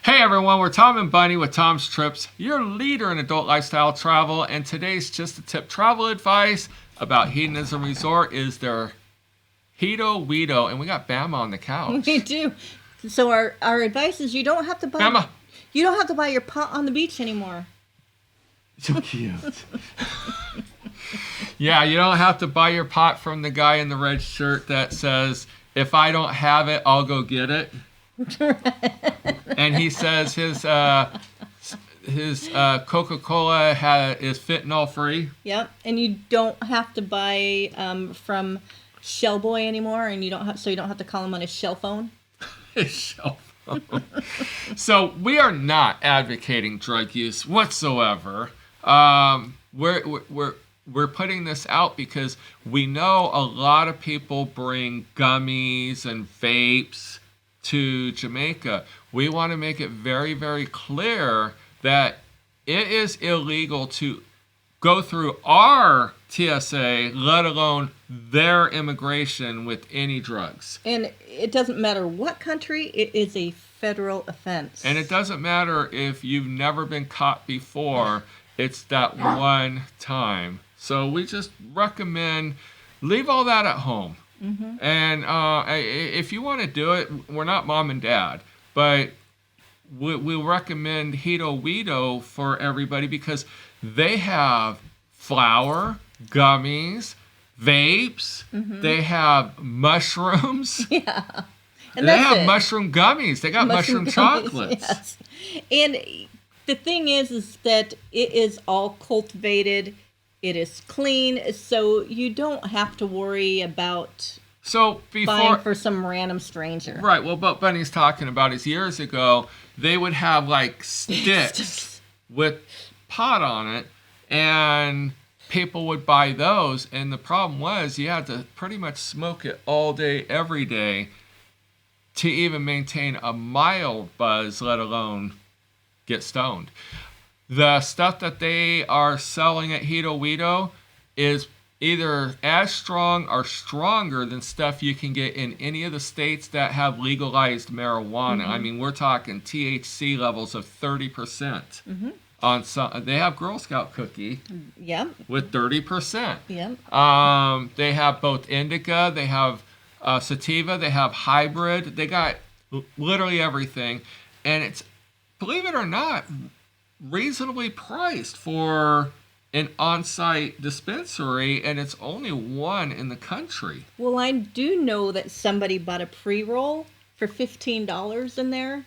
Hey everyone, we're Tom and Bunny with Tom's Trips, your leader in adult lifestyle travel, and today's Just a Tip travel advice about Hedonism Resort is their Hedoweedo, and we got Bama on the couch. We do. So our advice is you don't have to buy Bama! you don't have to buy your pot on the beach anymore. So cute. Yeah, you don't have to buy your pot from the guy in the red shirt that says, if I don't have it, I'll go get it. And he says his Coca-Cola is fentanyl free. Yep, and you don't have to buy from Shellboy anymore, and you don't have to call him on his shell phone. His shell phone. So we are not advocating drug use whatsoever. We're putting this out because we know a lot of people bring gummies and vapes to Jamaica. We want to make it very, very clear that it is illegal to go through our TSA, let alone their immigration with any drugs. And it doesn't matter what country, it is a federal offense. And it doesn't matter if you've never been caught before, it's that one time. So we just recommend leave all that at home. Mm-hmm. And if you want to do it, we're not mom and dad, but we'll recommend Hedoweedo for everybody because they have flour, gummies, vapes, mm-hmm. They have mushrooms. Yeah. And they have mushroom gummies. They got mushroom chocolates. Yes. And the thing is that it is all cultivated. It is clean, so you don't have to worry about buying for some random stranger. Right. Well, what Bunny's talking about is years ago, they would have like sticks with pot on it, and people would buy those. And the problem was you had to pretty much smoke it all day, every day, to even maintain a mild buzz, let alone get stoned. The stuff that they are selling at Hedoweedo is either as strong or stronger than stuff you can get in any of the states that have legalized marijuana. Mm-hmm. I mean, we're talking THC levels of 30%. Mm-hmm. On some, they have Girl Scout cookie with 30%. Yep. They have both indica, they have sativa, they have hybrid. They got literally everything. And it's, believe it or not, reasonably priced for an on-site dispensary, and it's only one in the country. Well, I do know that somebody bought a pre-roll for $15 in there,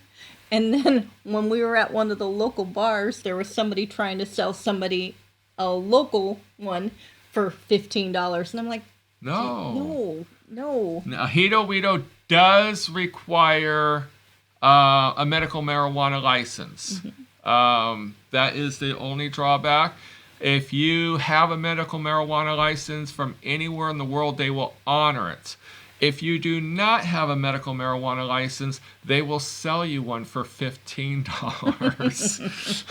and then when we were at one of the local bars, there was somebody trying to sell somebody a local one for $15, and I'm like, no. Now, Hedoweedo does require a medical marijuana license. Mm-hmm. That is the only drawback. If you have a medical marijuana license from anywhere in the world, they will honor it. If you do not have a medical marijuana license, they will sell you one for $15.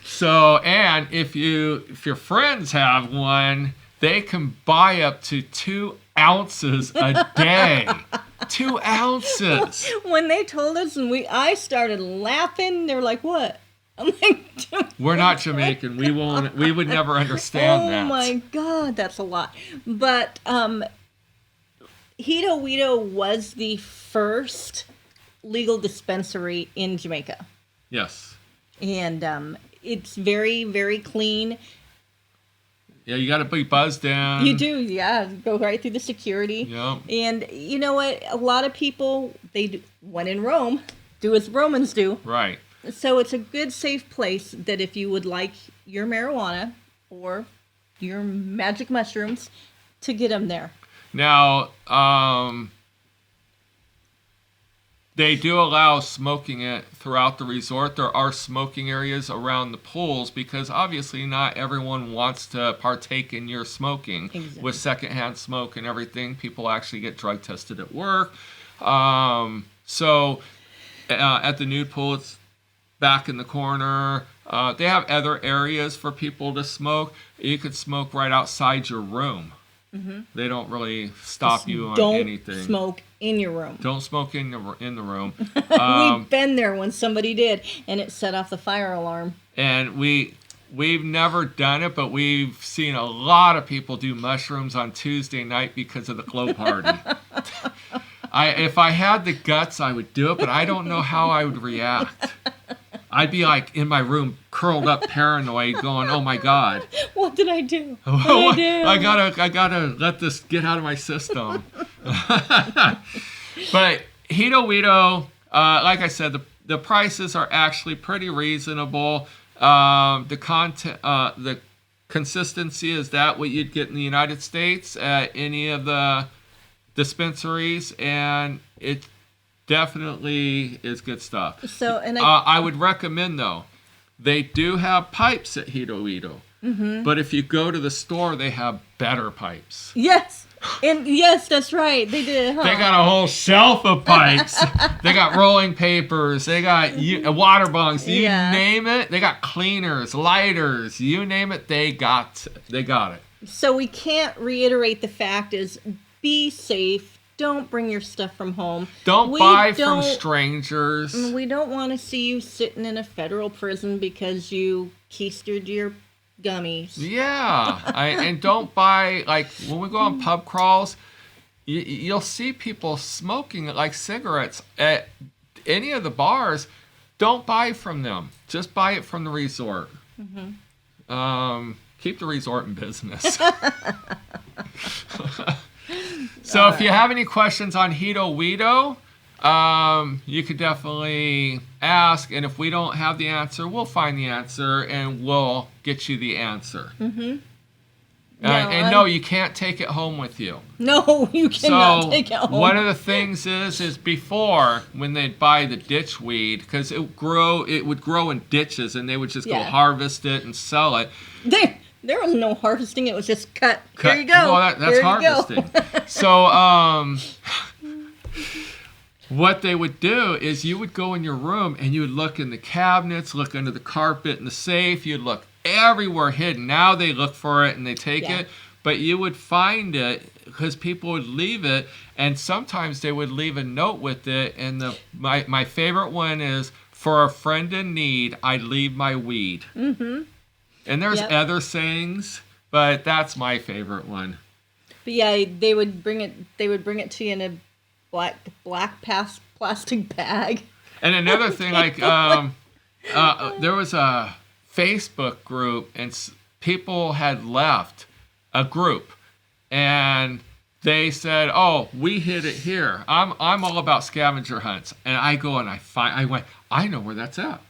So, and if your friends have one, they can buy up to 2 ounces a day. 2 ounces. When they told us, and I started laughing. They were like, "What?" I'm like, "We're not Jamaican. We won't. We would never understand that." Oh my God, that's a lot. But Hedoweedo was the first legal dispensary in Jamaica. Yes. And it's very, very clean. Yeah, you got to be buzzed down. You do, yeah. Go right through the security. Yeah. And you know what? A lot of people, when in Rome, do as Romans do. Right. So it's a good, safe place that if you would like your marijuana or your magic mushrooms, to get them there. Now, they do allow smoking it throughout the resort. There are smoking areas around the pools because obviously not everyone wants to partake in your smoking. Exactly. With secondhand smoke and everything. People actually get drug tested at work. So at the nude pool, it's back in the corner. They have other areas for people to smoke. You could smoke right outside your room. They don't really stop you on Don't anything. smoke in your room. Don't smoke in the room. We've been there when somebody did, and it set off the fire alarm. And we've never done it, but we've seen a lot of people do mushrooms on Tuesday night because of the glow party. If I had the guts, I would do it, but I don't know how I would react. I'd be like in my room, curled up, paranoid, going, "Oh my God, what did I do? What did I do? I gotta let this get out of my system." But Hedoweedo, like I said, the prices are actually pretty reasonable. The consistency is that what you'd get in the United States at any of the dispensaries, and it definitely is good stuff. So, and I would recommend, though, they do have pipes at Hedoweedo, but if you go to the store, they have better pipes. Yes, and yes, that's right. They did. Huh? They got a whole shelf of pipes. They got rolling papers. They got water bungs. You name it. They got cleaners, lighters. You name it. They got it. So we can't reiterate the fact is be safe. Don't bring your stuff from home. Don't buy from strangers. We don't want to see you sitting in a federal prison because you keistered your gummies. Yeah. And don't buy, like, when we go on pub crawls, you'll see people smoking like cigarettes at any of the bars. Don't buy from them. Just buy it from the resort. Keep the resort in business. So if you have any questions on Hedoweedo, you could definitely ask. And if we don't have the answer, we'll find the answer and we'll get you the answer. No, you can't take it home with you. No, you cannot take it home. One of the things is before, when they'd buy the ditch weed, because it would grow in ditches, and they would just go harvest it and sell it. There was no harvesting. It was just cut. Here you go. Well, that's harvesting. So, what they would do is you would go in your room and you would look in the cabinets, look under the carpet in the safe. You'd look everywhere hidden. Now they look for it and they take it. But you would find it because people would leave it. And sometimes they would leave a note with it. And my favorite one is, "For a friend in need, I leave my weed." And there's other sayings, but that's my favorite one. But yeah, they would bring it to you in a black plastic bag. And another thing, like there was a Facebook group, and people had left a group, and they said, "Oh, we hid it here." I'm all about scavenger hunts, and I go and I know where that's at.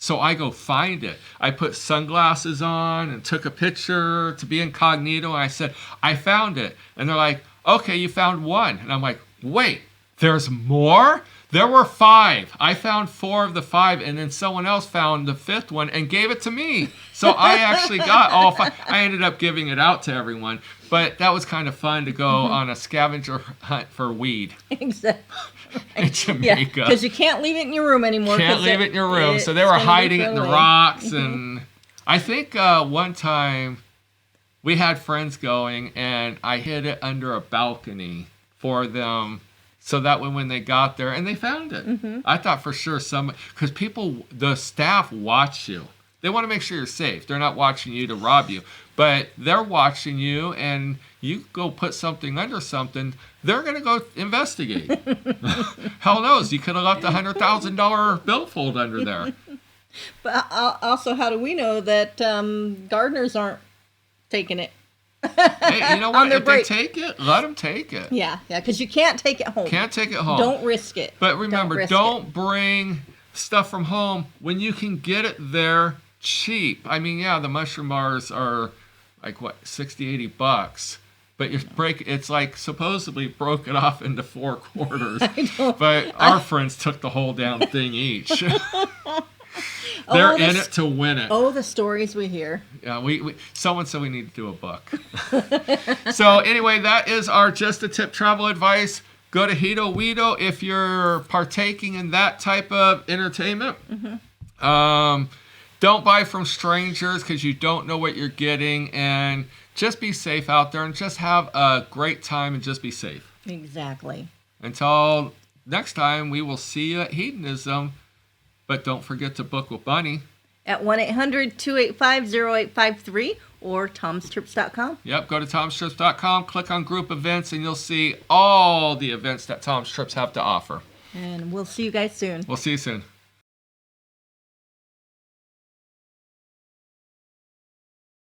So I go find it. I put sunglasses on and took a picture to be incognito. And I said, "I found it." And they're like, "Okay, you found one." And I'm like, "Wait, there's more?" There were 5. I found 4 of the 5, and then someone else found the 5th one and gave it to me. So I actually got all 5. I ended up giving it out to everyone. But that was kind of fun to go on a scavenger hunt for weed. Exactly. In Jamaica. Because you can't leave it in your room anymore. Can't leave it in your room. So they were hiding it in the rocks. And I think one time we had friends going, and I hid it under a balcony for them. So that when they got there, and they found it. I thought for sure because the staff watch you. They want to make sure you're safe. They're not watching you to rob you. But they're watching you, and you go put something under something, they're going to go investigate. Hell knows, you could have left a $100,000 billfold under there. But also, how do we know that gardeners aren't taking it? Hey, you know what? If they take it, let them take it. Yeah, because you can't take it home. Can't take it home. Don't risk it. But remember, don't bring stuff from home when you can get it there cheap. I mean, yeah, the mushroom bars are like, $60, $80. But it's like supposedly broke it off into 4 quarters. But our friends took the whole damn thing each. They're in it to win it. Oh, the stories we hear. Yeah, someone said we need to do a book. So anyway, that is our Just a Tip travel advice. Go to Hedoweedo if you're partaking in that type of entertainment. Don't buy from strangers because you don't know what you're getting. And just be safe out there and just have a great time and just be safe. Exactly. Until next time, we will see you at Hedonism. But don't forget to book with Bunny. At 1-800-285-0853 or tomstrips.com. Yep, go to tomstrips.com, click on group events, and you'll see all the events that Tom's Trips have to offer. And we'll see you guys soon. We'll see you soon.